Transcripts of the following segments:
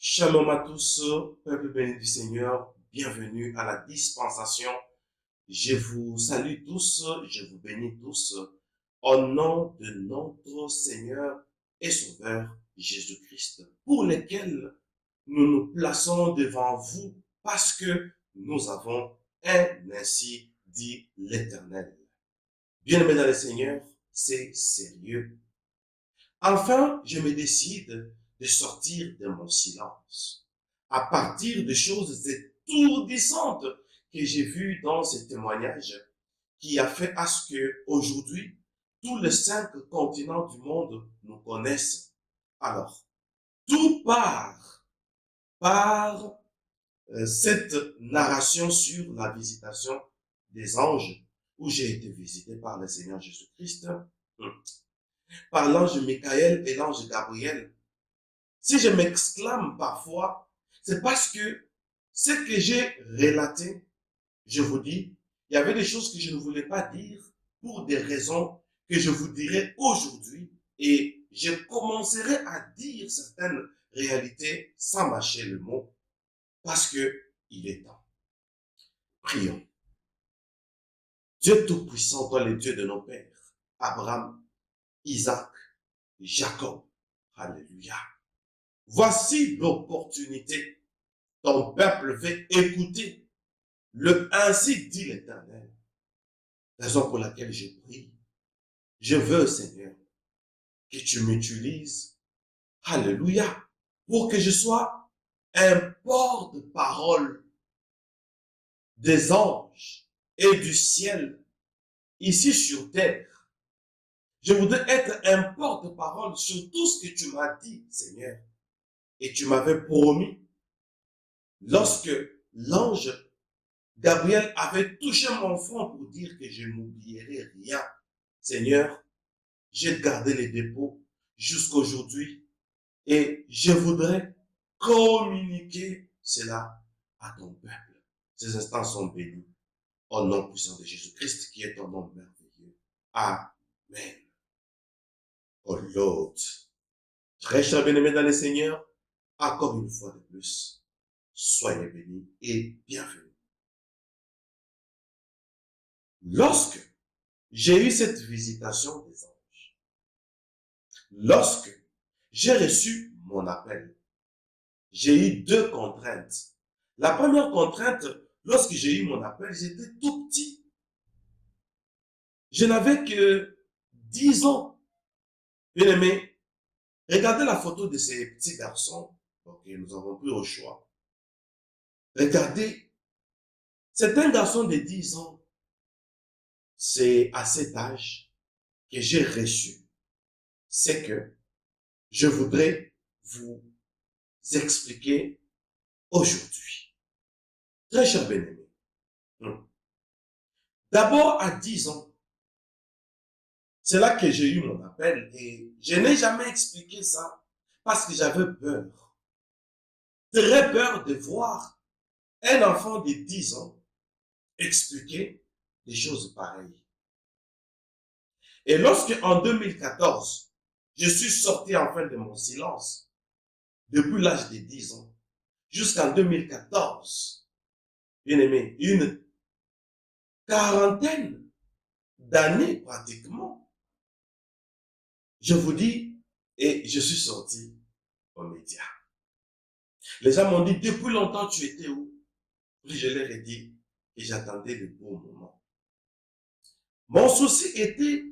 Shalom à tous, peuple béni du Seigneur, bienvenue à la dispensation. Je vous salue tous, je vous bénis tous, au nom de notre Seigneur et Sauveur Jésus-Christ, pour lesquels nous nous plaçons devant vous parce que nous avons un ainsi dit l'Éternel. Bien-aimés dans le Seigneur, c'est sérieux. Enfin, je me décide de sortir de mon silence à partir de choses étourdissantes que j'ai vues dans ces témoignages qui a fait à ce que aujourd'hui tous les 5 continents du monde nous connaissent. Alors, tout par cette narration sur la visitation des anges où j'ai été visité par le Seigneur Jésus-Christ, par l'ange Michael et l'ange Gabriel. Si je m'exclame parfois, c'est parce que ce que j'ai relaté, je vous dis, il y avait des choses que je ne voulais pas dire pour des raisons que je vous dirai aujourd'hui et je commencerai à dire certaines réalités sans mâcher le mot parce que il est temps. Prions. Dieu Tout-Puissant, toi le Dieu de nos pères, Abraham, Isaac, Jacob, alléluia. Voici l'opportunité. Ton peuple veut écouter ainsi dit l'Éternel. Raison pour laquelle je prie. Je veux, Seigneur, que tu m'utilises. Alléluia. Pour que je sois un porte-parole des anges et du ciel ici sur terre. Je voudrais être un porte-parole sur tout ce que tu m'as dit, Seigneur. Et tu m'avais promis, lorsque l'ange Gabriel avait touché mon front pour dire que je n'oublierai rien. Seigneur, j'ai gardé les dépôts jusqu'aujourd'hui et je voudrais communiquer cela à ton peuple. Ces instants sont bénis au nom puissant de Jésus-Christ qui est ton nom merveilleux. Amen. Oh Lord. Très cher bien-aimé dans le Seigneur, encore une fois de plus, soyez bénis et bienvenus. Lorsque j'ai eu cette visitation des anges, lorsque j'ai reçu mon appel, j'ai eu 2 contraintes. La première contrainte, lorsque j'ai eu mon appel, j'étais tout petit. Je n'avais que 10 ans. Bien aimé, regardez la photo de ces petits garçons. Ok, nous avons pris au choix. Regardez, c'est un garçon de 10 ans. C'est à cet âge que j'ai reçu. C'est que je voudrais vous expliquer aujourd'hui. Très cher bien-aimé. D'abord, à 10 ans, c'est là que j'ai eu mon appel et je n'ai jamais expliqué ça parce que j'avais peur. Très peur de voir un enfant de 10 ans expliquer des choses pareilles. Et lorsque, en 2014, je suis sorti enfin de mon silence, depuis l'âge de 10 ans, jusqu'en 2014, bien aimé, une quarantaine d'années pratiquement, je vous dis, et je suis sorti aux médias. Les gens m'ont dit, depuis longtemps tu étais où? Puis je leur ai dit, et j'attendais le bon moment. Mon souci était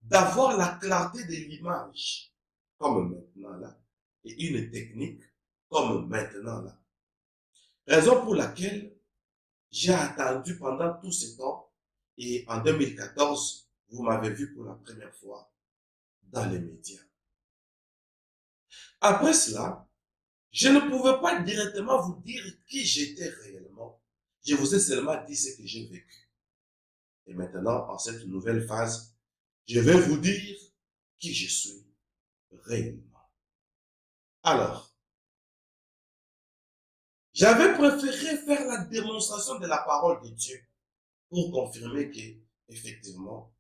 d'avoir la clarté de l'image, comme maintenant là, et une technique, comme maintenant là. Raison pour laquelle j'ai attendu pendant tout ce temps, et en 2014, vous m'avez vu pour la première fois dans les médias. Après cela, je ne pouvais pas directement vous dire qui j'étais réellement. Je vous ai seulement dit ce que j'ai vécu. Et maintenant, en cette nouvelle phase, je vais vous dire qui je suis réellement. Alors, j'avais préféré faire la démonstration de la parole de Dieu pour confirmer que, effectivement,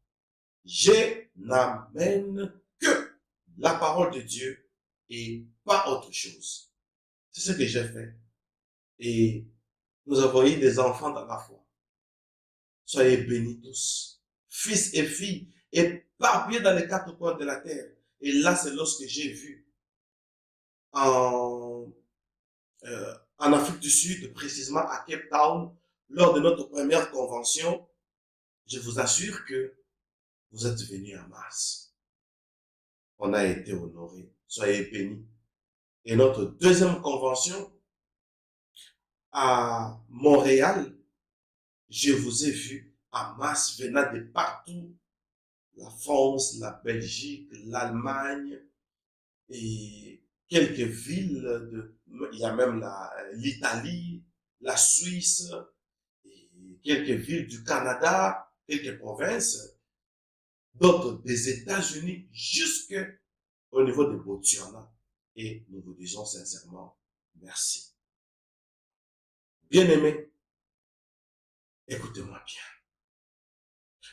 je n'amène que la parole de Dieu et pas autre chose. C'est ce que j'ai fait. Et nous avons eu des enfants dans la foi. Soyez bénis tous, fils et filles, éparpillés dans les quatre coins de la terre. Et là, c'est lorsque j'ai vu en, en Afrique du Sud, précisément à Cape Town, lors de notre première convention, je vous assure que vous êtes venus en masse. On a été honorés. Soyez bénis. Et notre deuxième convention à Montréal, je vous ai vu en masse venant de partout. La France, la Belgique, l'Allemagne et quelques villes il y a même l'Italie, la Suisse, et quelques villes du Canada, quelques provinces, d'autres des États-Unis, jusqu'au niveau de Botswana. Et nous vous disons sincèrement merci. Bien-aimés, écoutez-moi bien.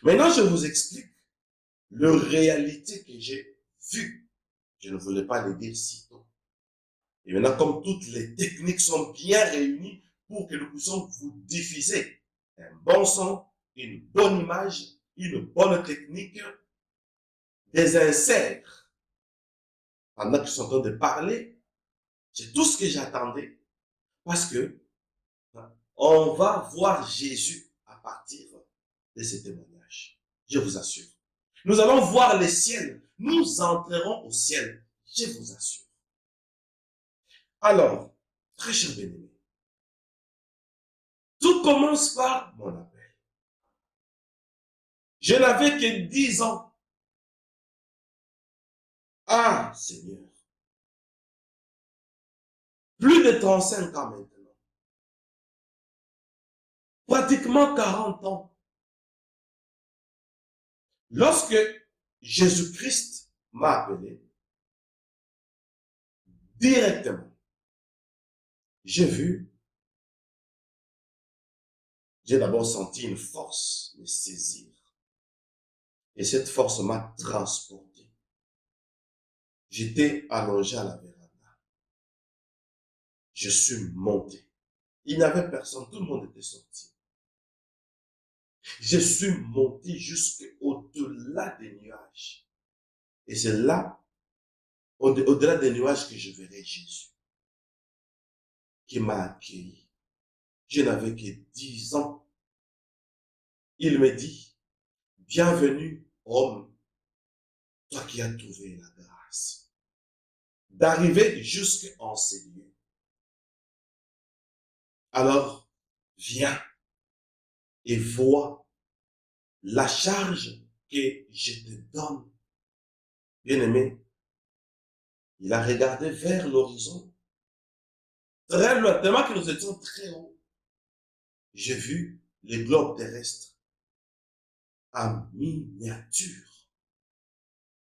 Maintenant, je vous explique la réalité que j'ai vue. Je ne voulais pas le dire si tôt. Et maintenant, comme toutes les techniques sont bien réunies pour que nous puissions vous diffuser un bon son, une bonne image, une bonne technique, des inserts. Pendant qu'ils sont en train de parler, c'est tout ce que j'attendais. Parce que on va voir Jésus à partir de ce témoignage. Je vous assure. Nous allons voir les ciels. Nous entrerons au ciel. Je vous assure. Alors, très cher bien-aimé, tout commence par mon appel. Je n'avais que 10 ans. Ah, Seigneur. Plus de 35 ans maintenant. Pratiquement 40 ans. Lorsque Jésus-Christ m'a appelé, directement, j'ai d'abord senti une force me saisir. Et cette force m'a transporté. J'étais allongé à la véranda. Je suis monté. Il n'y avait personne, tout le monde était sorti. Je suis monté jusqu'au-delà des nuages. Et c'est là, au-delà des nuages, que je verrai Jésus, qui m'a accueilli. Je n'avais que 10 ans. Il me dit, bienvenue, homme, toi qui as trouvé la grâce, d'arriver jusqu'en ces lieux. Alors, viens et vois la charge que je te donne. Bien-aimé, il a regardé vers l'horizon, très loin, tellement que nous étions très haut. J'ai vu les globes terrestres en miniature.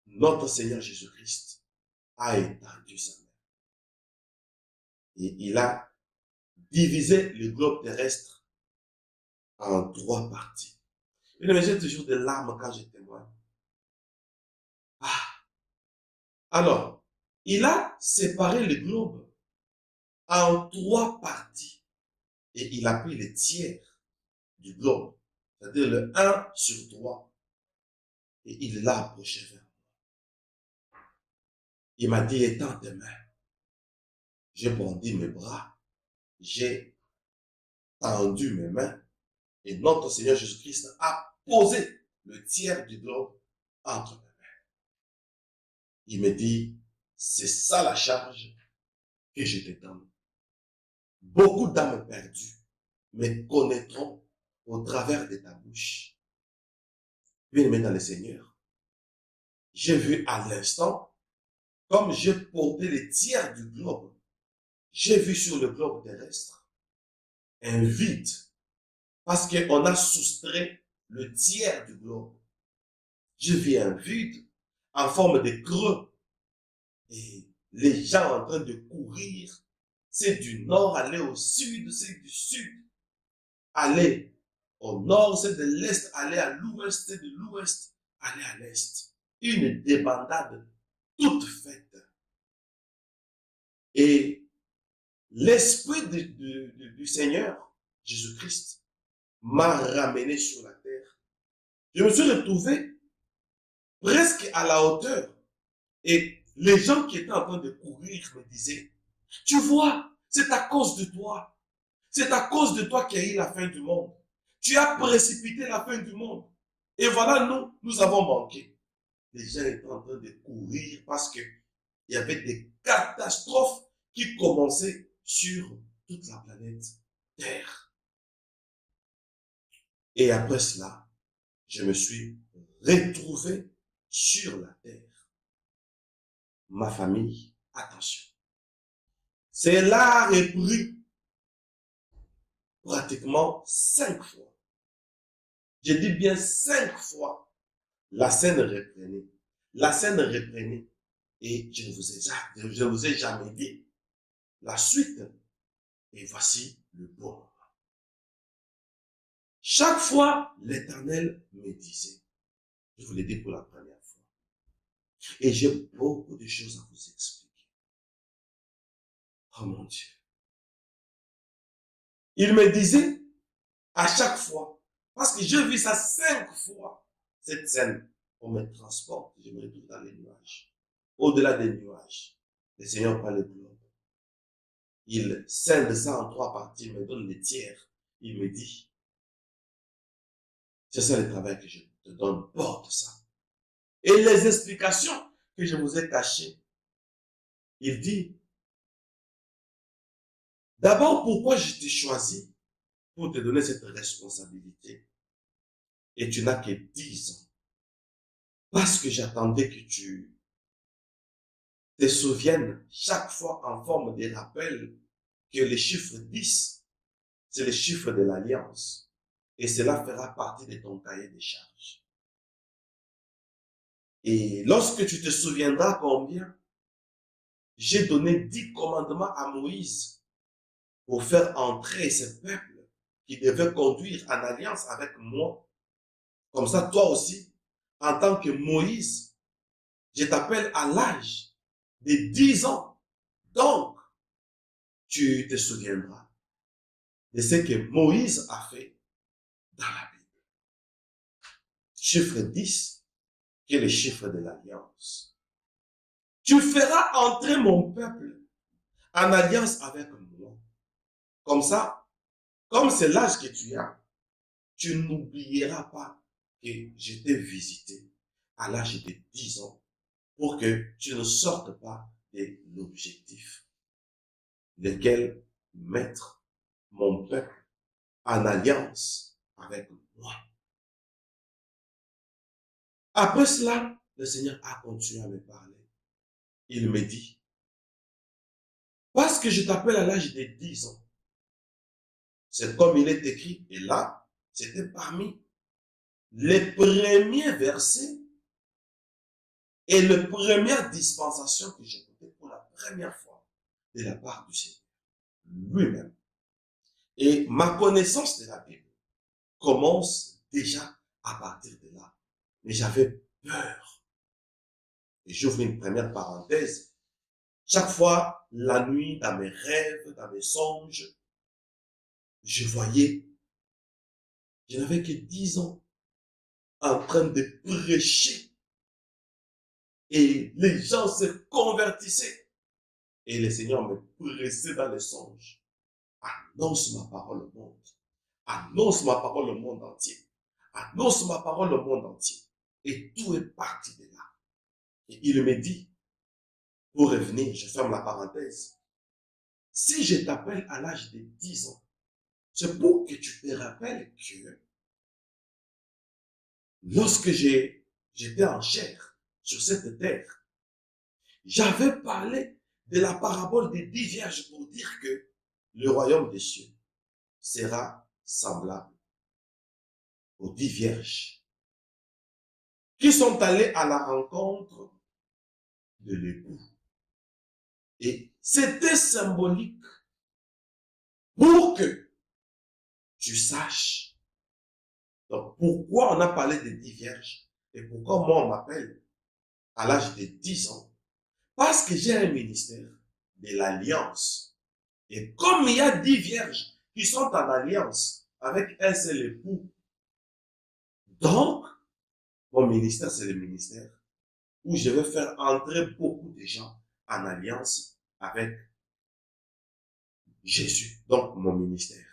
Notre Seigneur Jésus-Christ a étendu sa main. Et il a divisé le globe terrestre en 3 parties. Mais j'ai toujours des larmes quand je témoigne. Ah. Alors, il a séparé le globe en 3 parties. Et il a pris le tiers du globe, c'est-à-dire le 1 sur 3. Et il l'a approché vers moi. Il m'a dit, étends tes mains. J'ai bondi mes bras. J'ai tendu mes mains. Et notre Seigneur Jésus-Christ a posé le tiers du globe entre mes mains. Il me dit, c'est ça la charge que je te donne. Beaucoup d'âmes perdues me connaîtront au travers de ta bouche. Bien-aimé dans le Seigneur, j'ai vu à l'instant, comme j'ai porté le tiers du globe, j'ai vu sur le globe terrestre un vide, parce qu'on a soustrait le tiers du globe. J'ai vu un vide en forme de creux, et les gens en train de courir, c'est du nord aller au sud, c'est du sud aller au nord, c'est de l'est aller à l'ouest, c'est de l'ouest aller à l'est. Une débandade toute faite. Et l'Esprit du Seigneur, Jésus-Christ, m'a ramené sur la terre. Je me suis retrouvé presque à la hauteur. Et les gens qui étaient en train de courir me disaient, tu vois, c'est à cause de toi. C'est à cause de toi qu'il y a eu la fin du monde. Tu as précipité la fin du monde. Et voilà, nous avons manqué. Les gens étaient en train de courir parce qu'il y avait des catastrophes qui commençaient sur toute la planète Terre. Et après cela, je me suis retrouvé sur la terre. Ma famille, attention. Cela a repris pratiquement 5 fois. Je dis bien 5 fois. La scène reprenait. La scène reprenait. Et je ne vous ai jamais dit la suite. Et voici le bon moment. Chaque fois, l'Éternel me disait, je vous l'ai dit pour la première fois, et j'ai beaucoup de choses à vous expliquer. Oh mon Dieu. Il me disait à chaque fois, parce que je vis ça 5 fois, cette scène, on me transporte, je me retrouve dans les nuages. Au-delà des nuages, le Seigneur prend le globe. Il scinde ça en 3 parties, il me donne les tiers. Il me dit, c'est ça le travail que je te donne, porte ça. Et les explications que je vous ai cachées, il dit, d'abord, pourquoi je t'ai choisi pour te donner cette responsabilité? Et tu n'as que 10 ans. Parce que j'attendais que tu te souviennes chaque fois en forme de rappel que le chiffre 10, c'est le chiffre de l'alliance. Et cela fera partie de ton cahier de charges. Et lorsque tu te souviendras combien j'ai donné 10 commandements à Moïse pour faire entrer ce peuple qui devait conduire en alliance avec moi. Comme ça, toi aussi, en tant que Moïse, je t'appelle à l'âge de 10 ans. Donc, tu te souviendras de ce que Moïse a fait dans la Bible. Chiffre 10, qui est le chiffre de l'alliance. Tu feras entrer mon peuple en alliance avec moi. Comme ça, comme c'est l'âge que tu as, tu n'oublieras pas que je t'ai visité à l'âge de 10 ans pour que tu ne sortes pas de l'objectif, lequel mettre mon peuple en alliance avec moi. Après cela, le Seigneur a continué à me parler. Il me dit, parce que je t'appelle à l'âge de 10 ans, c'est comme il est écrit, et là, c'était parmi les premiers versets et les premières dispensations que j'ai écoutées pour la première fois de la part du Seigneur lui-même. Et ma connaissance de la Bible commence déjà à partir de là. Mais j'avais peur. Et j'ouvre une première parenthèse. Chaque fois, la nuit, dans mes rêves, dans mes songes, je voyais, je n'avais que 10 ans, en train de prêcher. Et les gens se convertissaient. Et le Seigneur me pressait dans les songes. Annonce ma parole au monde. Annonce ma parole au monde entier. Annonce ma parole au monde entier. Et tout est parti de là. Et il me dit, pour revenir, je ferme la parenthèse, si je t'appelle à l'âge de 10 ans, c'est pour que tu te rappelles que lorsque j'étais en chair sur cette terre, j'avais parlé de la parabole des 10 vierges pour dire que le royaume des cieux sera semblable aux 10 vierges qui sont allées à la rencontre de l'époux. Et c'était symbolique pour que tu saches. Donc, pourquoi on a parlé de 10 vierges et pourquoi moi on m'appelle à l'âge de 10 ans? Parce que j'ai un ministère de l'alliance Et comme il y a 10 vierges qui sont en alliance avec un seul époux, donc, mon ministère, c'est le ministère où je vais faire entrer beaucoup de gens en alliance avec Jésus. Donc, mon ministère.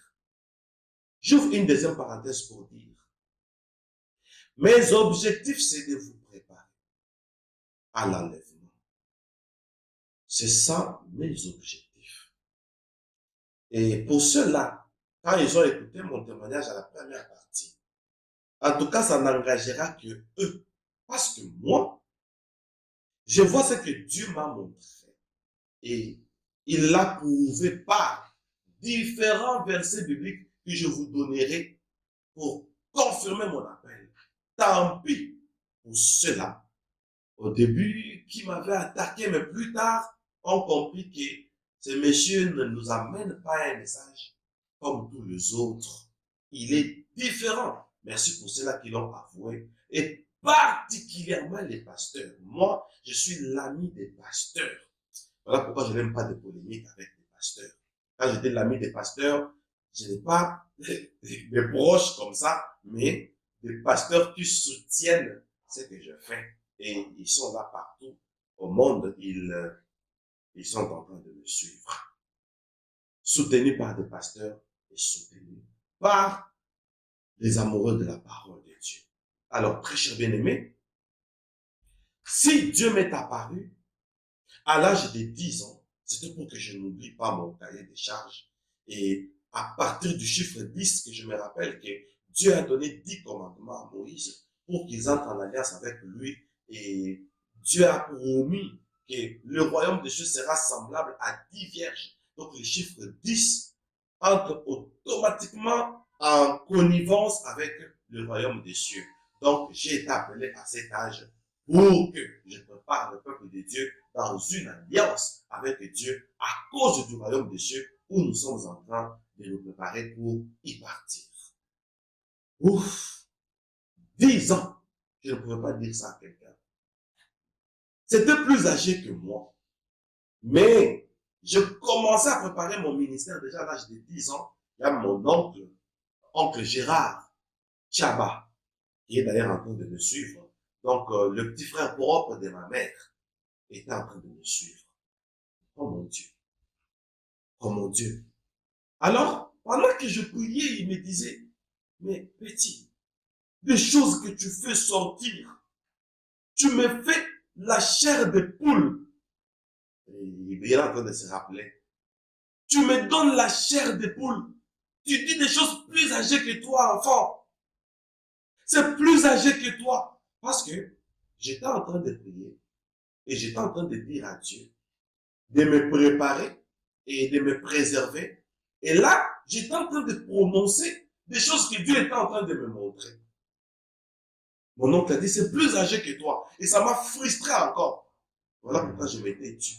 J'ouvre une deuxième parenthèse pour dire, mes objectifs, c'est de vous préparer à l'enlèvement. C'est ça, mes objectifs. Et pour ceux-là, quand ils ont écouté mon témoignage à la première partie, en tout cas, ça n'engagera que eux. Parce que moi, je vois ce que Dieu m'a montré. Et il l'a prouvé par différents versets bibliques que je vous donnerai pour confirmer mon appel. Tant pis pour ceux-là, au début, qui m'avaient attaqué, mais plus tard, ont compris que ce monsieur ne nous amène pas un message comme tous les autres. Il est différent. Merci pour ceux-là qui l'ont avoué. Et particulièrement les pasteurs. Moi, je suis l'ami des pasteurs. Voilà pourquoi je n'aime pas de polémique avec les pasteurs. Quand j'étais l'ami des pasteurs, je n'ai pas des proches comme ça, mais des pasteurs qui soutiennent ce que je fais. Et ils sont là partout au monde, ils sont en train de me suivre. Soutenus par des pasteurs et soutenus par les amoureux de la parole de Dieu. Alors, très cher bien-aimé, si Dieu m'est apparu à l'âge de 10 ans, c'était pour que je n'oublie pas mon cahier de charges. Et à partir du chiffre 10, que je me rappelle que Dieu a donné 10 commandements à Moïse pour qu'ils entrent en alliance avec lui. Et Dieu a promis que le royaume des cieux sera semblable à 10 vierges. Donc le chiffre 10 entre automatiquement en connivence avec le royaume des cieux. Donc j'ai été appelé à cet âge pour que je prépare le peuple de Dieu dans une alliance avec Dieu à cause du royaume des cieux où nous sommes en train de nous préparer pour y partir. Ouf! 10 ans, je ne pouvais pas dire ça à quelqu'un. C'était plus âgé que moi. Mais je commençais à préparer mon ministère déjà à l'âge de 10 ans. Il y a mon oncle Gérard Tchaba, qui est d'ailleurs en train de me suivre. Donc, le petit frère propre de ma mère était en train de me suivre. Oh mon Dieu. Oh mon Dieu. Alors, pendant que je priais, il me disait, mais petit, les choses que tu fais sortir, tu me fais la chair de poule. Et il est en train de se rappeler. Tu me donnes la chair de poule. Tu dis des choses plus âgées que toi, enfant. C'est plus âgé que toi. Parce que j'étais en train de prier et j'étais en train de dire à Dieu de me préparer et de me préserver. Et là, j'étais en train de prononcer des choses que Dieu était en train de me montrer. Mon oncle a dit, c'est plus âgé que toi. Et ça m'a frustré encore. Voilà pourquoi je m'étais tué.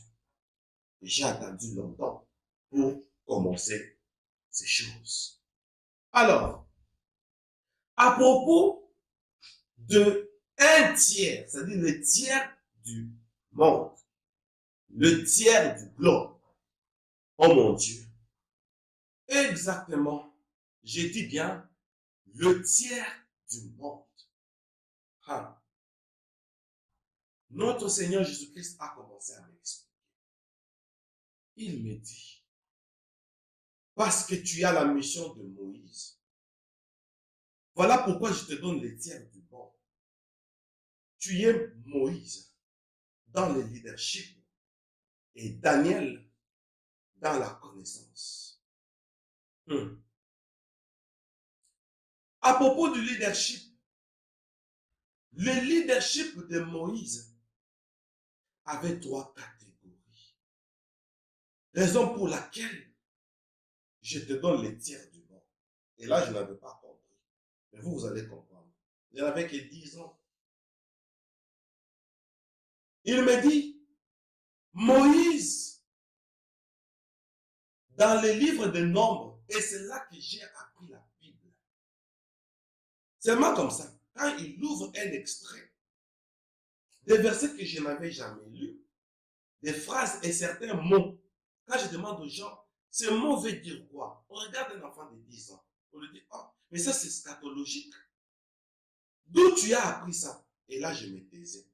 Et j'ai attendu longtemps pour commencer ces choses. Alors, à propos de un tiers, c'est-à-dire le tiers du monde, le tiers du globe, oh mon Dieu, exactement, j'ai dit bien, le tiers du monde. Ah. Notre Seigneur Jésus-Christ a commencé à m'expliquer. Il me dit, parce que tu as la mission de Moïse, voilà pourquoi je te donne le tiers du monde. Tu es Moïse dans le leadership et Daniel dans la connaissance. À propos du leadership, le leadership de Moïse avait 3 catégories. Raison pour laquelle je te donne le tiers du monde. Et là, je n'avais pas compris. Mais vous allez comprendre. Je n'avais que 10 ans. Il me dit, Moïse, dans les livres de Nombres, et c'est là que j'ai appris la Bible. C'est seulement comme ça. Quand il ouvre un extrait, des versets que je n'avais jamais lus, des phrases et certains mots, quand je demande aux gens, Ce mot veut dire quoi? On regarde un enfant de 10 ans. On lui dit, ah, mais ça c'est scatologique. D'où tu as appris ça? Et là, je me taisais.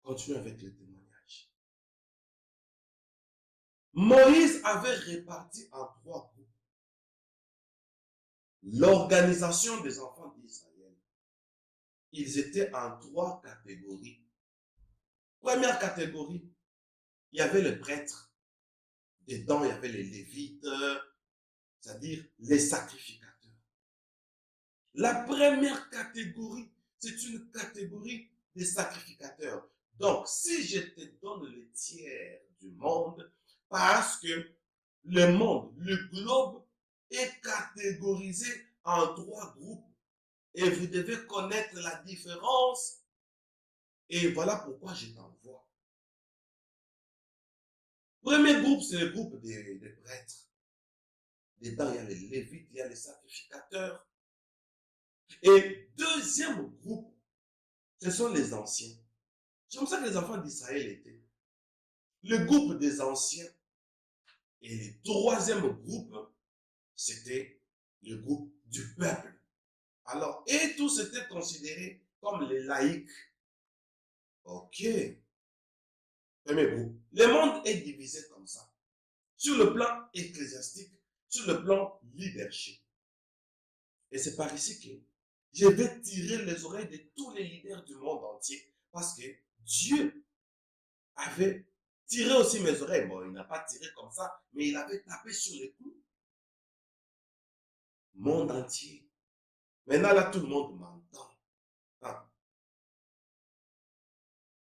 Continue avec le témoignage. Moïse avait réparti en 3 groupes l'organisation des enfants d'Israël. Ils étaient en 3 catégories. Première catégorie, il y avait les prêtres. Dedans, il y avait les lévites, c'est-à-dire les sacrificateurs. La première catégorie, c'est une catégorie des sacrificateurs. Donc, si je te donne le tiers du monde, parce que le monde, le globe, est catégorisé en 3 groupes. Et vous devez connaître la différence. Et voilà pourquoi je t'envoie. Premier groupe, c'est le groupe des prêtres. Dedans, il y a les lévites, il y a les sacrificateurs. Et deuxième groupe, ce sont les anciens. C'est comme ça que les enfants d'Israël étaient. Le groupe des anciens. Et le troisième groupe, c'était le groupe du peuple. Alors, et tous étaient considérés comme les laïcs. Ok. Premier groupe. Le monde est divisé comme ça. Sur le plan ecclésiastique, sur le plan leadership. Et c'est par ici que je vais tirer les oreilles de tous les leaders du monde entier. Parce que Dieu avait tiré aussi mes oreilles. Bon, il n'a pas tiré comme ça, mais il avait tapé sur les coups. Monde entier. Maintenant, là, tout le monde m'entend. Ah.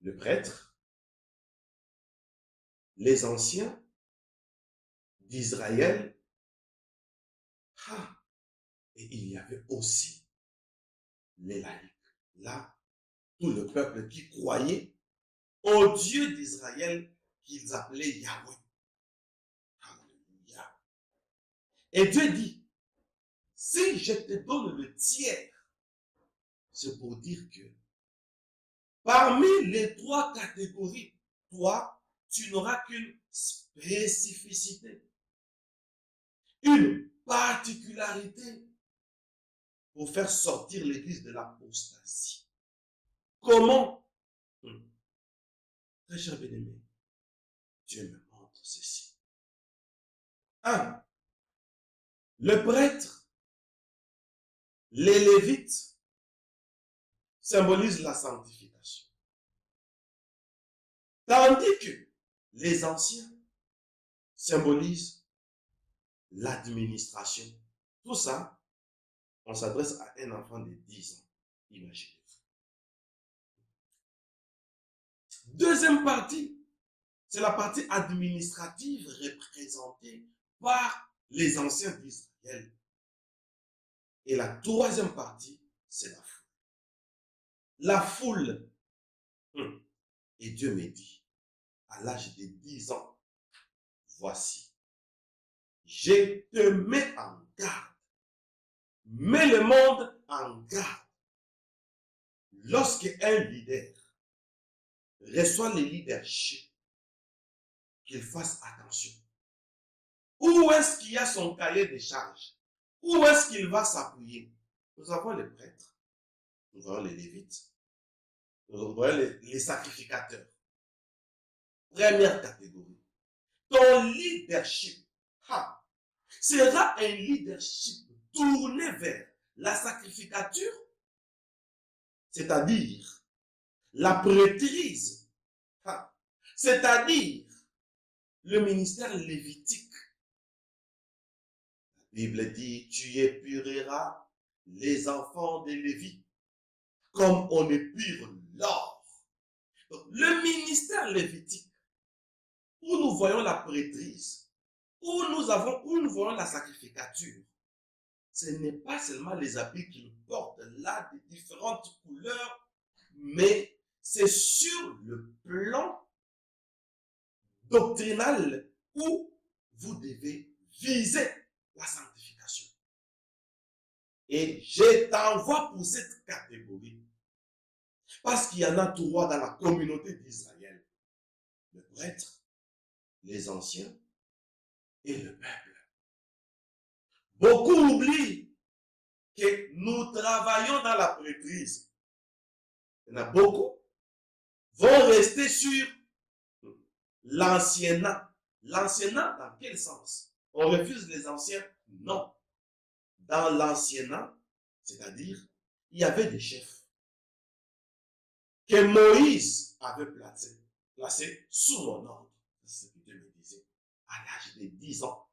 Le prêtre, les anciens d'Israël. Ah. Et il y avait aussi les laïcs. Là, tout le peuple qui croyait au Dieu d'Israël qu'ils appelaient Yahweh. Alléluia. Et Dieu dit, si je te donne le tiers, c'est pour dire que parmi les 3 catégories, toi, tu n'auras qu'une spécificité, une particularité pour faire sortir l'Église de l'apostasie. Comment? Très cher bien-aimé, Dieu me montre ceci. 1. Le prêtre, les lévites, symbolisent la sanctification. Tandis que les anciens symbolisent l'administration. Tout ça, on s'adresse à un enfant de 10 ans. Imaginez-vous. Deuxième partie, c'est la partie administrative représentée par les anciens d'Israël. Et la troisième partie, c'est la foule. La foule. Et Dieu me dit, à l'âge de 10 ans, voici, je te mets en garde. Mets le monde en garde. Lorsque un leader reçoit le leadership, qu'il fasse attention. Où est-ce qu'il y a son cahier de charges? Où est-ce qu'il va s'appuyer? Nous avons les prêtres, nous avons les lévites, nous avons les sacrificateurs. Première catégorie. Ton leadership sera un leadership tourné vers la sacrificature, c'est-à-dire la prêtrise, c'est-à-dire le ministère lévitique. La Bible dit, tu épureras les enfants de Lévi comme on épure l'or. Le ministère lévitique, où nous voyons la prêtrise, où nous voyons la sacrificature, ce n'est pas seulement les habits qu'ils portent là, de différentes couleurs, mais c'est sur le plan doctrinal où vous devez viser la sanctification. Et je t'envoie pour cette catégorie. Parce qu'il y en a 3 dans la communauté d'Israël. Le prêtre, les anciens et le peuple. Beaucoup oublient que nous travaillons dans la prêtrise. Il y en a beaucoup vont rester sur l'anciennat. L'anciennat, dans quel sens? On refuse les anciens? Non. Dans l'anciennat, c'est-à-dire, il y avait des chefs que Moïse avait placés sous mon ordre. C'est ce que Dieu me disait à l'âge de 10 ans.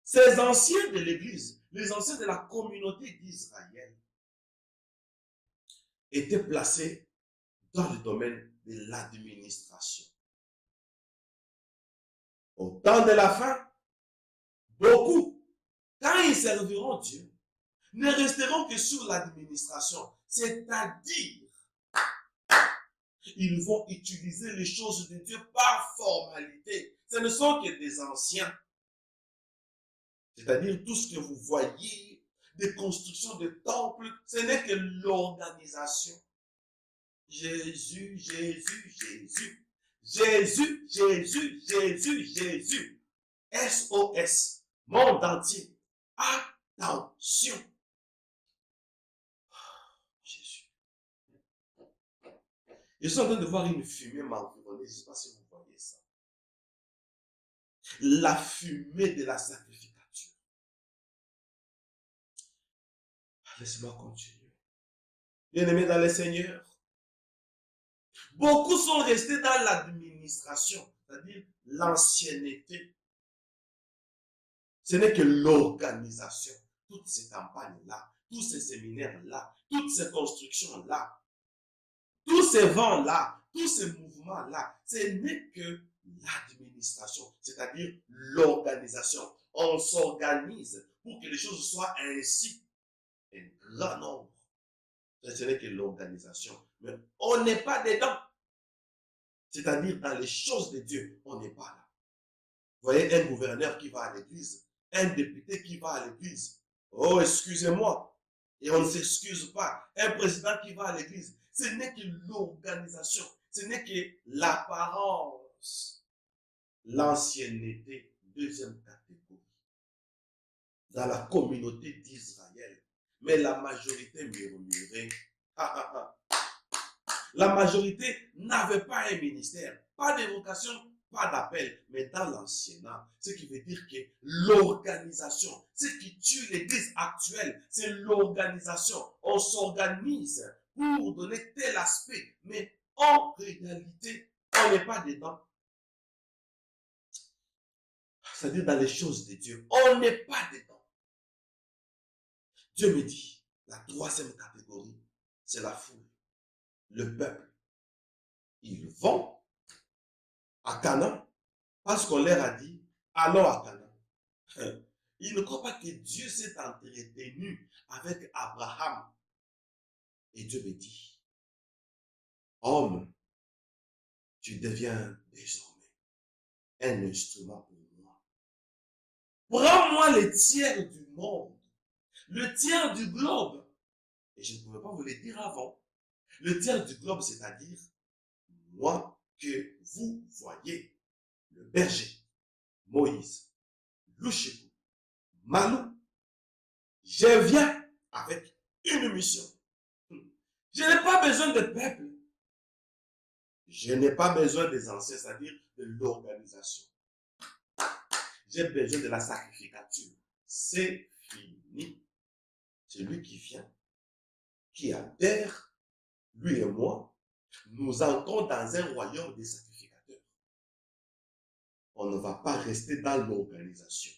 Ces anciens de l'Église, les anciens de la communauté d'Israël, étaient placés dans le domaine de l'administration. Au temps de la fin, beaucoup, quand ils serviront Dieu, ne resteront que sur l'administration, c'est-à-dire, ils vont utiliser les choses de Dieu par formalité. Ce ne sont que des anciens. C'est-à-dire, tout ce que vous voyez, des constructions de temples, ce n'est que l'organisation. Jésus, Jésus, Jésus. Jésus, Jésus, Jésus, Jésus. SOS. Monde entier. Attention. Jésus. Je suis en train de voir une fumée m'environner. Je ne sais pas si vous voyez ça. La fumée de la sacrificature. Laissez-moi continuer. Bien-aimés dans le Seigneur, beaucoup sont restés dans l'administration, c'est-à-dire l'ancienneté. Ce n'est que l'organisation. Toutes ces campagnes-là, tous ces séminaires-là, toutes ces constructions-là, tous ces vents-là, tous ces mouvements-là, ce n'est que l'administration, c'est-à-dire l'organisation. On s'organise pour que les choses soient ainsi. Un grand nombre. Ce n'est que l'organisation. Mais on n'est pas dedans. C'est-à-dire dans les choses de Dieu, on n'est pas là. Vous voyez un gouverneur qui va à l'église, un député qui va à l'église. Oh, excusez-moi. Et on ne s'excuse pas. Un président qui va à l'église. Ce n'est que l'organisation. Ce n'est que l'apparence. L'ancienneté, deuxième catégorie. Dans la communauté d'Israël. Mais la majorité murmurait. La majorité n'avait pas un ministère, pas d'évocation, pas d'appel, mais dans l'anciennat, ce qui veut dire que l'organisation, ce qui tue l'église actuelle, c'est l'organisation. On s'organise pour donner tel aspect, mais en réalité, on n'est pas dedans. C'est-à-dire dans les choses de Dieu, on n'est pas dedans. Dieu me dit, la troisième catégorie, c'est la foule, le peuple. Ils vont à Canaan parce qu'on leur a dit, allons à Canaan. Ils ne croient pas que Dieu s'est entretenu avec Abraham. Et Dieu me dit, homme, tu deviens désormais un instrument pour moi. Prends-moi le tiers du monde, le tiers du globe. Et je ne pouvais pas vous le dire avant. Le tiers du globe, c'est-à-dire moi que vous voyez, le berger, Moïse, Louchekou, Malou, je viens avec une mission. Je n'ai pas besoin de peuple. Je n'ai pas besoin des anciens, c'est-à-dire de l'organisation. J'ai besoin de la sacrificature. C'est fini. C'est lui qui vient, qui adhère, lui et moi, nous entrons dans un royaume des sacrificateurs. On ne va pas rester dans l'organisation.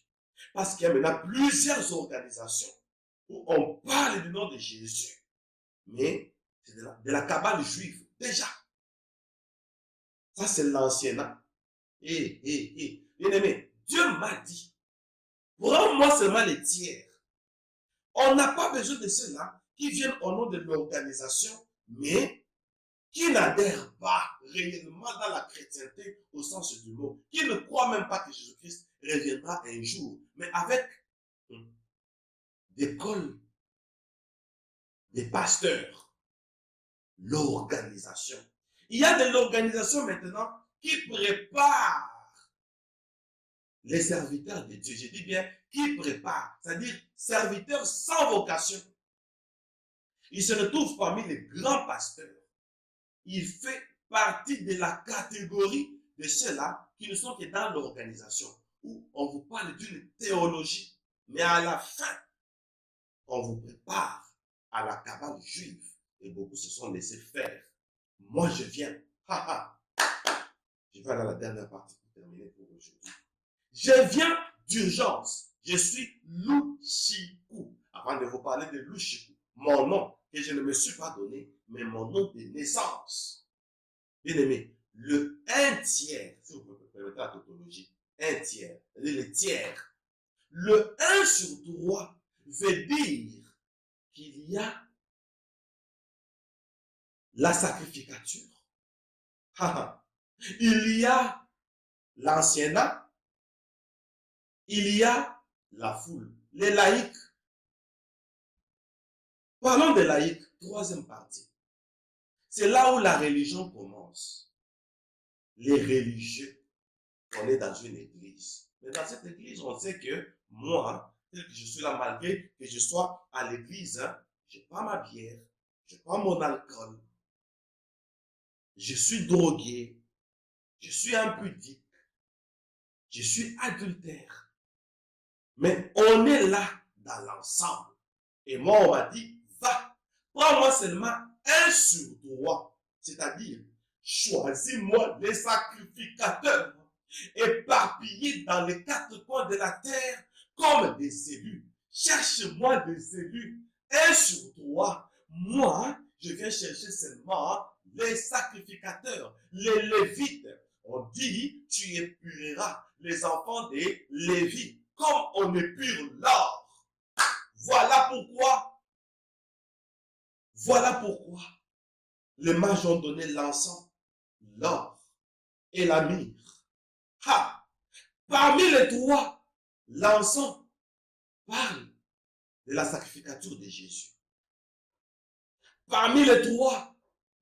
Parce qu'il y a maintenant plusieurs organisations où on parle du nom de Jésus. Mais c'est de la cabale juive. Déjà. Ça, c'est l'anciennat. Bien aimé, Dieu m'a dit, prends-moi seulement les tiers. On n'a pas besoin de ceux-là qui viennent au nom de l'organisation, mais qui n'adhèrent pas réellement dans la chrétienté au sens du mot, qui ne croient même pas que Jésus-Christ reviendra un jour, mais avec des cols, des pasteurs, l'organisation. Il y a de l'organisation maintenant qui prépare les serviteurs de Dieu, je dis bien, qui préparent, c'est-à-dire serviteurs sans vocation. Il se retrouve parmi les grands pasteurs. Il fait partie de la catégorie de ceux-là qui ne sont que dans l'organisation, où on vous parle d'une théologie, mais à la fin, on vous prépare à la cabale juive. Et beaucoup se sont laissés faire. Moi, je viens. Je vais aller à la dernière partie pour terminer pour aujourd'hui. Je viens d'urgence. Je suis Louchikou. Avant de vous parler de Louchikou, mon nom, que je ne me suis pas donné, mais mon nom de naissance. Bien aimé, le 1/3, si vous me permettez la tautologie, 1/3, c'est-à-dire le tiers. Le 1 sur 3 veut dire qu'il y a la sacrificature. Il y a l'anciennat. Il y a la foule, les laïcs. Parlons des laïcs, troisième partie. C'est là où la religion commence. Les religieux, on est dans une église. Mais dans cette église, on sait que moi, tel que je suis là, malgré que je sois à l'église, je prends ma bière, je prends mon alcool, je suis drogué, je suis impudique, je suis adultère. Mais on est là dans l'ensemble. Et moi, on m'a dit, va, prends-moi seulement 1 sur 3. C'est-à-dire, choisis-moi les sacrificateurs éparpillés dans les 4 coins de la terre comme des élus. Cherche-moi des élus 1 sur 3. Moi, je viens chercher seulement les sacrificateurs, les lévites. On dit, tu épureras les enfants des Lévites comme on épure l'or. Voilà pourquoi les mages ont donné l'encens, l'or et la myrrhe. Parmi les trois, l'encens parle de la sacrificature de Jésus. Parmi les trois,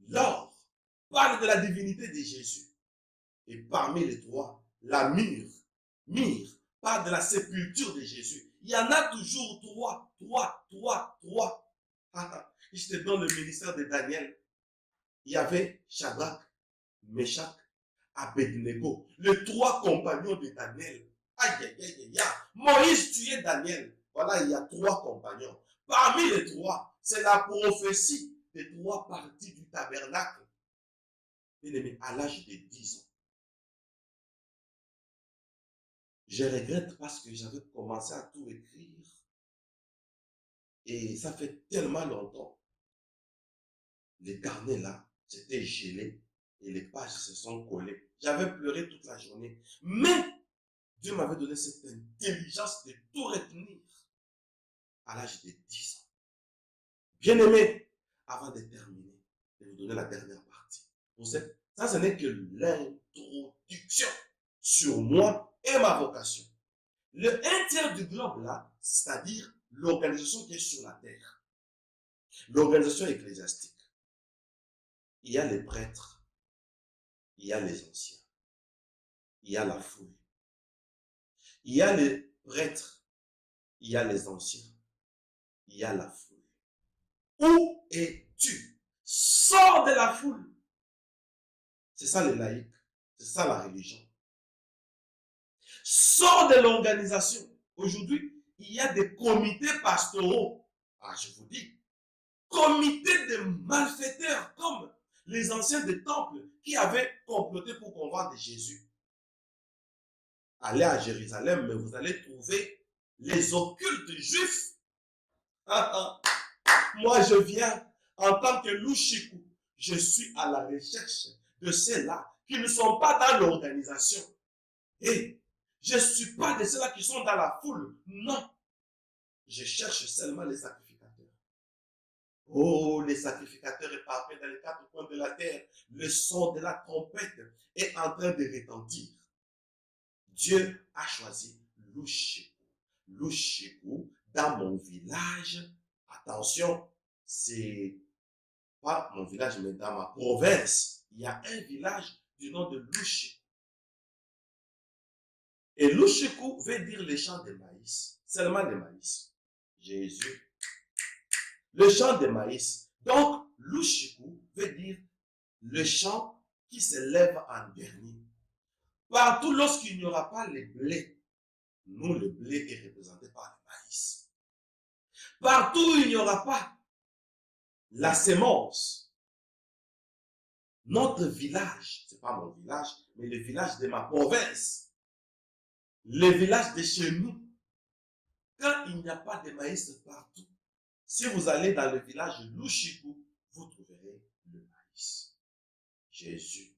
l'or parle de la divinité de Jésus. Et parmi les trois, la myrrhe parle de la sépulture de Jésus. Il y en a toujours trois. Je te donne le ministère de Daniel. Il y avait Shadrach, Meshach, Abednego, les 3 compagnons de Daniel. Moïse tuait Daniel. Voilà, il y a 3 compagnons. Parmi les 3, c'est la prophétie des 3 parties du tabernacle. Bien aimé, à l'âge de 10 ans, je regrette parce que j'avais commencé à tout écrire. Et ça fait tellement longtemps. Les carnets là, c'était gelé. Et les pages se sont collées. J'avais pleuré toute la journée. Mais Dieu m'avait donné cette intelligence de tout retenir à l'âge de 10 ans. Bien aimé, avant de terminer, de vous donner la dernière partie. Vous savez, ça, ce n'est que l'introduction sur moi et ma vocation. Le 1/3 du globe là, c'est-à-dire l'organisation qui est sur la terre, l'organisation ecclésiastique. Il y a les prêtres, il y a les anciens, il y a la foule. Il y a les prêtres, il y a les anciens, il y a la foule. Où es-tu? Sors de la foule. C'est ça les laïcs, c'est ça la religion. Sors de l'organisation. Aujourd'hui, il y a des comités pastoraux. Je vous dis, comités de malfaiteurs comme les anciens des temples qui avaient comploté pour convaincre Jésus. Allez à Jérusalem, mais vous allez trouver les occultes juifs. Moi, je viens en tant que Louchikou. Je suis à la recherche de ceux-là qui ne sont pas dans l'organisation. Et je ne suis pas de ceux-là qui sont dans la foule. Non. Je cherche seulement les sacrificateurs. Oh, les sacrificateurs éparpillés dans les 4 coins de la terre. Le son de la trompette est en train de retentir. Dieu a choisi Louchikou. Louchikou, dans mon village, attention, c'est pas mon village, mais dans ma province, il y a un village du nom de Louchikou. Et Lushiku veut dire les champs de maïs. Seulement de maïs. Jésus. Le champ de maïs. Donc, Lushiku veut dire le champ qui se lève en dernier. Partout lorsqu'il n'y aura pas le blé, nous, le blé est représenté par le maïs. Partout où il n'y aura pas la sémence, notre village, ce n'est pas mon village, mais le village de ma province, le village de chez nous, quand il n'y a pas de maïs partout, si vous allez dans le village Lushiku, vous trouverez le maïs. Jésus,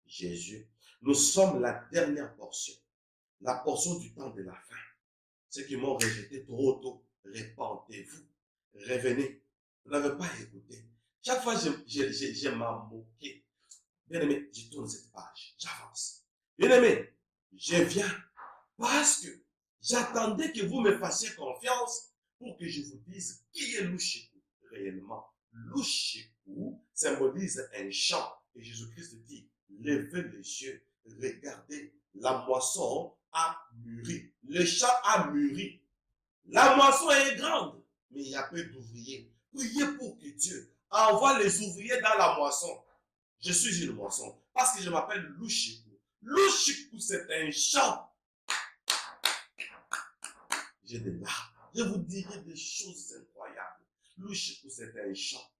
Jésus, nous sommes la dernière portion, la portion du temps de la fin. Ceux qui m'ont rejeté trop tôt, répentez-vous, revenez. Vous n'avez pas écouté. Chaque fois, je m'en moqué. Bien aimé, je tourne cette page, j'avance. Bien aimé, je viens parce que j'attendais que vous me fassiez confiance pour que je vous dise qui est Lushiku réellement. Lushiku symbolise un champ. Et Jésus-Christ dit, levez les yeux, regardez, la moisson a mûri. Le champ a mûri. La moisson est grande, mais il y a peu d'ouvriers. Priez pour que Dieu envoie les ouvriers dans la moisson. Je suis une moisson parce que je m'appelle Lushiku. Lushiku, c'est un champ. J'ai des larmes. Je vous dirai des choses incroyables. Lushiku, c'est un champ.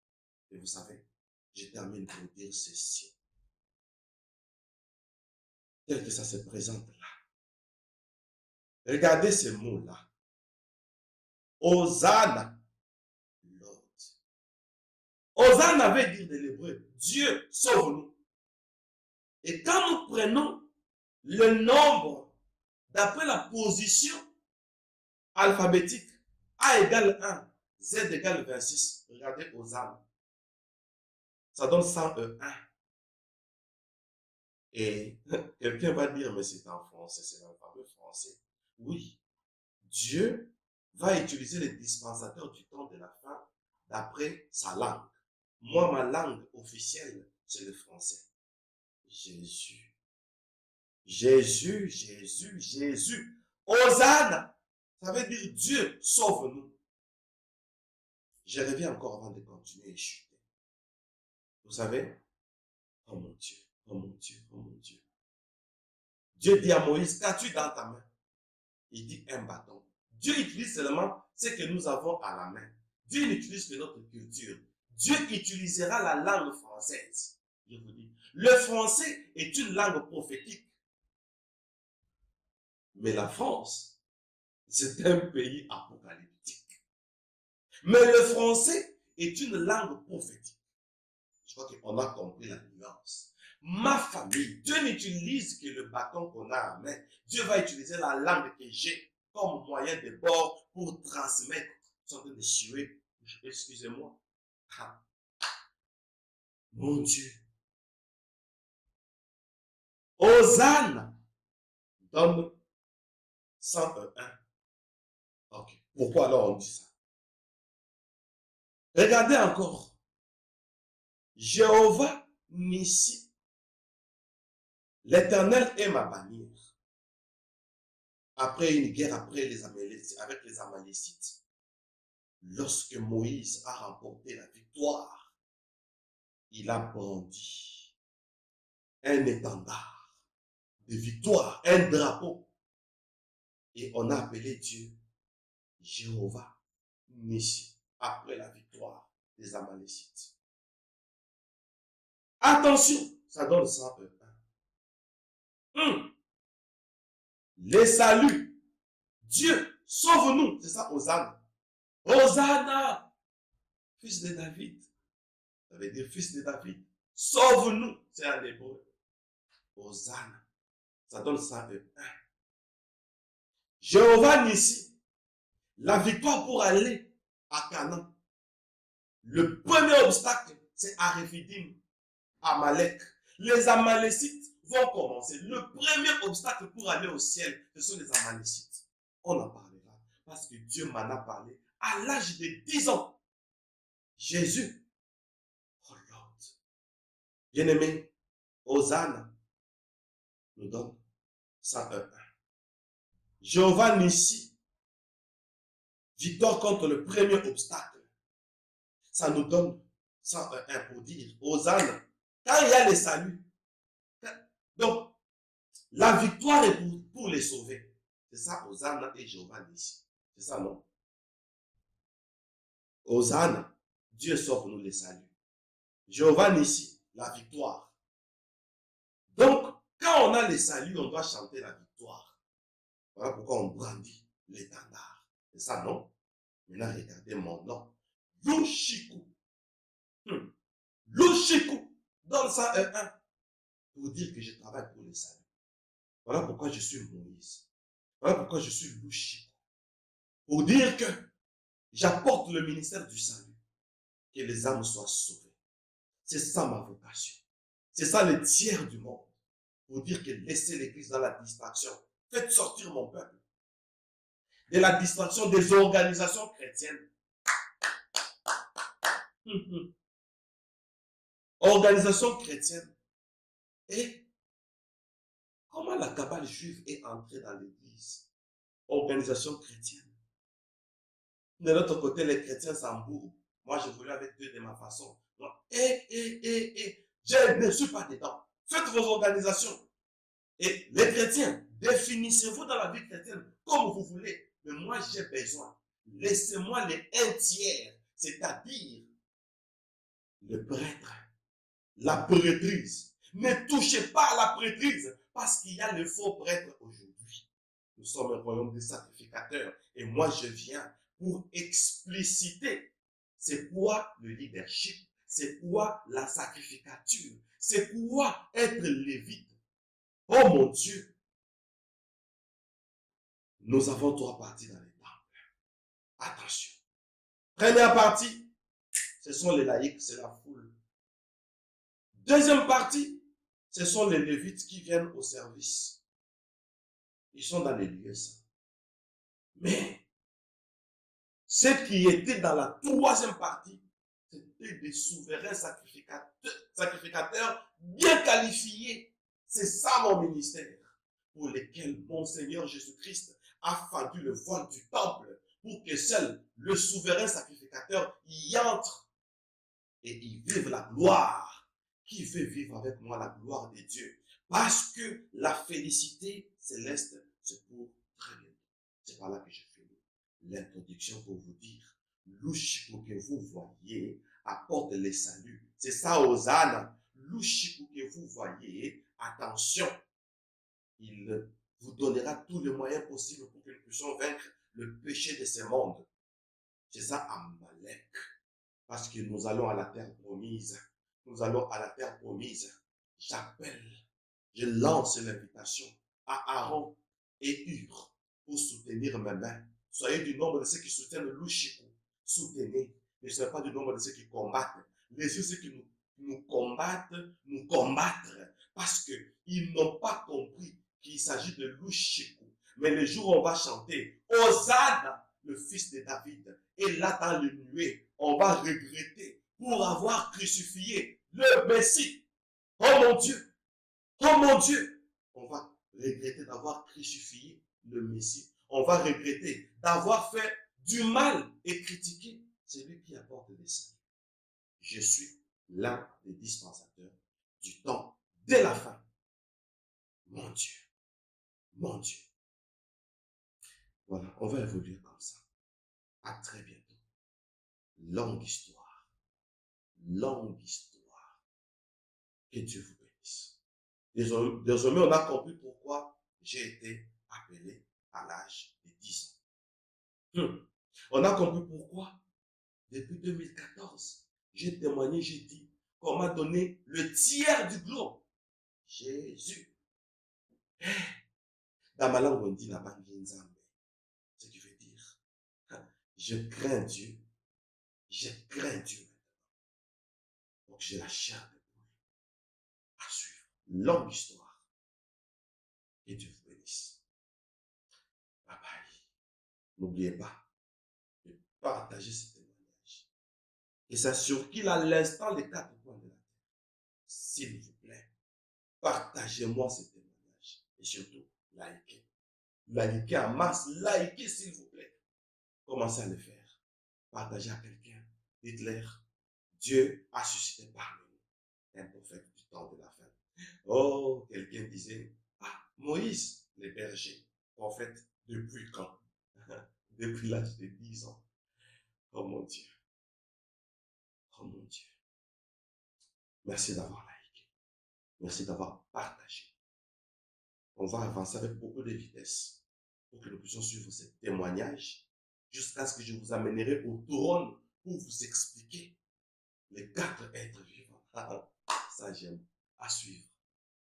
Et vous savez, je termine pour dire ceci. Tel que ça se présente là. Regardez ces mots-là. Hosanna, Lord. Hosanna veut dire de l'hébreu, Dieu sauve-nous. Et quand nous prenons le nombre d'après la position alphabétique, A égale 1, Z égale 26, regardez Hosanna. Ça donne 101. Et quelqu'un va dire, mais c'est en français, c'est l'alphabet français. Oui, Dieu va utiliser les dispensateurs du temps de la fin d'après sa langue. Moi, ma langue officielle, c'est le français. Jésus. Jésus, Jésus, Jésus. Hosanna, ça veut dire Dieu, sauve-nous. Je reviens encore avant de continuer et chuter. Vous savez, oh mon Dieu, oh mon Dieu, oh mon Dieu. Dieu dit à Moïse, qu'as-tu dans ta main? Il dit un bâton. Dieu utilise seulement ce que nous avons à la main. Dieu n'utilise que notre culture. Dieu utilisera la langue française. Je vous dis, le français est une langue prophétique. Mais la France, c'est un pays apocalyptique. Mais le français est une langue prophétique. Je crois qu'on a compris la nuance. Ma famille, Dieu n'utilise que le bâton qu'on a en main. Dieu va utiliser la langue que j'ai comme moyen de bord pour transmettre. Ils sont en train de suer. Excusez-moi. Ah. Mon Dieu. Hosanna donne 101. Ok. Pourquoi alors on dit ça? Regardez encore. Jéhovah Nissi. L'Éternel est ma bannière. Après une guerre avec les Amalécites, lorsque Moïse a remporté la victoire, il a brandi un étendard de victoire, un drapeau. Et on a appelé Dieu Jéhovah Nissi, après la victoire des Amalécites. Attention, ça donne 101. Les saluts. Dieu, sauve-nous. C'est ça, Hosanna. Hosanna, fils de David. Ça veut dire fils de David. Sauve-nous. C'est en hébreu. Hosanna. Ça donne 101. Jéhovah Nissi. La victoire pour aller à Canaan. Le premier obstacle, c'est Aréphidim, Amalek. Les Amalécites vont commencer. Le premier obstacle pour aller au ciel, ce sont les Amalécites. On en parlera parce que Dieu m'en a parlé à l'âge de 10 ans. Jésus, oh Lord, bien-aimé, Hosanna nous donne 101. Jéhovah Nissi, victoire contre le premier obstacle. Ça nous donne ça pour dire, Hosanna, quand il y a les saluts, donc la victoire est pour les sauver. C'est ça, Hosanna et Jéhovah Nissi. C'est ça, non? Hosanna, Dieu sort pour nous les saluts. Jéhovah Nissi, la victoire. Donc, quand on a les saluts, on doit chanter la victoire. Voilà pourquoi on brandit l'étendard. C'est ça, non? Maintenant, regardez mon nom. Lushiku. Lushiku. Donne ça un pour dire que je travaille pour les saluts. Voilà pourquoi je suis Moïse. Voilà pourquoi je suis Lushiku. Pour dire que j'apporte le ministère du salut. Que les âmes soient sauvées. C'est ça ma vocation. C'est ça le tiers du monde. Pour dire que laissez l'église dans la distraction. Faites sortir mon peuple de la distraction des organisations chrétiennes. Organisation chrétienne. Et comment la cabale juive est entrée dans l'église? Organisation chrétienne. De l'autre côté, les chrétiens s'embourbent. Moi, je voulais avec Dieu de ma façon. Je ne suis pas dedans. Faites vos organisations. Et les chrétiens, définissez-vous dans la vie chrétienne comme vous voulez. Mais moi, j'ai besoin. Laissez-moi les un tiers, c'est-à-dire le prêtre, la prêtrise. Ne touchez pas à la prêtrise parce qu'il y a le faux prêtre aujourd'hui. Nous sommes un royaume de sacrificateurs et moi, je viens pour expliciter c'est quoi le leadership, c'est quoi la sacrificature, c'est quoi être lévite. Oh mon Dieu, nous avons 3 parties dans les temples. Attention. Première partie, ce sont les laïcs, c'est la foule. Deuxième partie, ce sont les lévites qui viennent au service. Ils sont dans les lieux saints. Mais, ceux qui étaient dans la troisième partie, c'était des souverains sacrificateurs bien qualifiés. C'est ça mon ministère, pour lesquels mon Seigneur Jésus-Christ a fendu le voile du temple pour que seul le souverain sacrificateur y entre et y vive la gloire. Qui veut vivre avec moi la gloire de Dieu? Parce que la félicité céleste, c'est pour très bientôt. C'est par là que je fais l'introduction pour vous dire, l'Ushiku que vous voyez apporte les saluts. C'est ça, Hosanna. L'Ushiku que vous voyez, attention, il vous donnera tous les moyens possibles pour que nous puissions vaincre le péché de ce monde. C'est ça, Amalek. Parce que nous allons à la terre promise. Nous allons à la terre promise. J'appelle, je lance l'invitation à Aaron et Hur pour soutenir mes mains. Soyez du nombre de ceux qui soutiennent le Lushiku. Soutenez. Ne soyez pas du nombre de ceux qui combattent. Laissez ceux qui nous combattent, nous combattre. Parce qu'ils n'ont pas compris qu'il s'agit de Lushiku. Mais le jour où on va chanter Hosanna, le fils de David, et là dans le nuée, on va regretter pour avoir crucifié le Messie. Oh mon Dieu! Oh mon Dieu! On va regretter d'avoir crucifié le Messie. On va regretter d'avoir fait du mal et critiquer celui qui apporte des saluts. Je suis l'un des dispensateurs du temps de la fin. Mon Dieu. Mon Dieu. Voilà, on va évoluer comme ça. À très bientôt. Longue histoire. Longue histoire. Que Dieu vous bénisse. Désormais, on a compris pourquoi j'ai été appelé à l'âge de 10 ans. On a compris pourquoi, depuis 2014, j'ai témoigné, j'ai dit qu'on m'a donné le tiers du globe. Jésus. Dans ma langue, on dit la Nzambe. Ce qui veut dire, je crains Dieu. Je crains Dieu. Donc j'ai la chair de poule à suivre. Longue histoire. Et Dieu vous bénisse. Bye bye. N'oubliez pas de partager ce témoignage. Et c'est sur qu'il a l'instant les 4 coins de la terre. S'il vous plaît, partagez-moi ce témoignage. Et surtout, likez. liker en masse. Likez, s'il vous plaît. Commencez à le faire. Partagez à quelqu'un. Dites-leur, Dieu a suscité parmi nous un prophète du temps de la fin. Oh, quelqu'un disait, ah, Moïse, le berger, prophète, depuis quand? Depuis l'âge de 10 ans. Oh mon Dieu. Oh mon Dieu. Merci d'avoir liké. Merci d'avoir partagé. On va avancer avec beaucoup de vitesse pour que nous puissions suivre ce témoignage jusqu'à ce que je vous amènerai au trône pour vous expliquer les 4 êtres vivants. Ça, j'aime à suivre.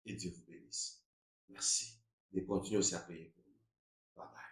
Et Dieu vous bénisse. Merci de continuer aussi à prier pour nous. Bye bye.